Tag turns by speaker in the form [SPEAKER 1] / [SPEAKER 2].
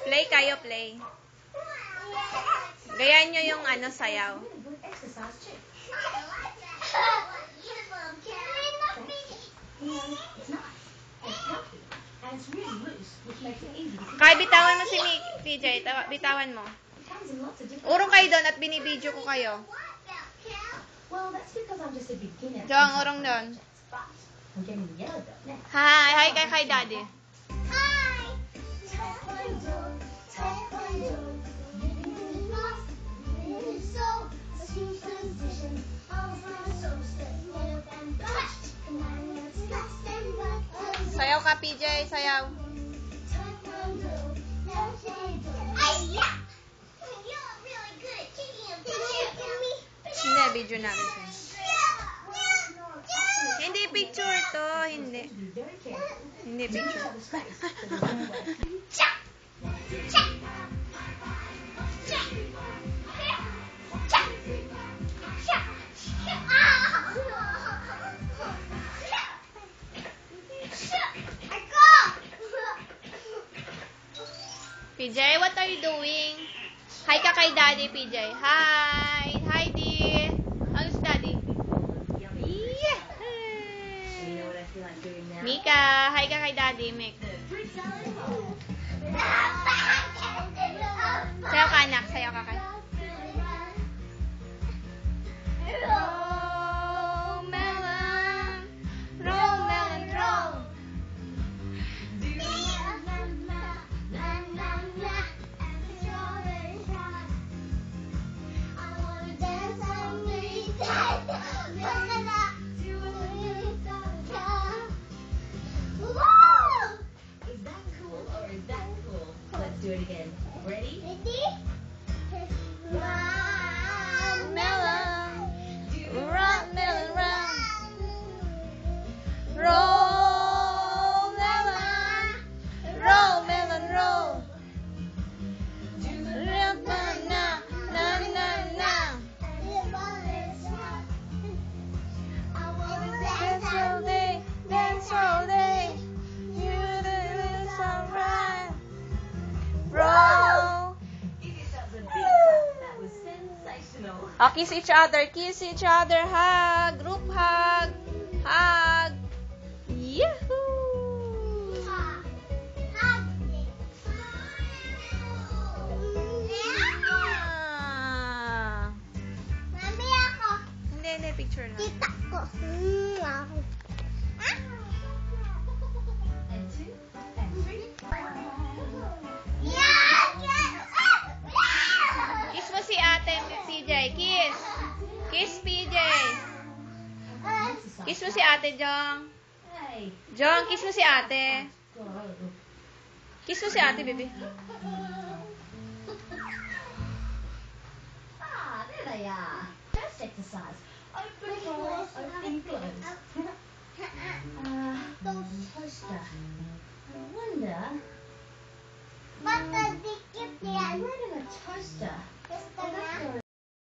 [SPEAKER 1] Play kayo, play. Gayahin nyo yung sayaw. Kaya bitawan mo si PJ. Bitawan mo. Urong kayo doon at binibidyo ko kayo. Jong, urong doon. Hi, hi kay Daddy.
[SPEAKER 2] Hi!
[SPEAKER 1] Sayaw ka, PJ. Sayaw. Hindi, video namin siya. Hindi picture to. Hindi. Hindi picture. PJ, what are you doing? Hi ka kay Daddy, PJ. Hi! Hi, Dee! How's Daddy? Yeah! Mika, hi ka kay Daddy, Mick. Sayaw ka, anak. Sayaw ka kay. Roll, melon. Roll, melon, roll.
[SPEAKER 2] Do it again. Ready?
[SPEAKER 1] Ready? Roll, melon. Roll, melon, roll. Roll, melon. Roll, melon, roll. Na, na, na, na. Dance all day, dance all day. You do it so right. Roll.
[SPEAKER 2] That was sensational.
[SPEAKER 1] Oh, kiss each other, hug, group hug, hug. Yahoo! Ah.
[SPEAKER 2] Mami ako.
[SPEAKER 1] Hindi, picture lang.
[SPEAKER 2] Kita ko. And 2, and 3.
[SPEAKER 1] Kiss mo si ate, PJ. Kiss. Kiss, PJ. Kiss mo si ate, Jong.
[SPEAKER 2] Hey.
[SPEAKER 1] Jong, kiss mo si ate. Kiss mo si ate, baby.
[SPEAKER 2] Ah, there they are. First exercise. Open doors, open close.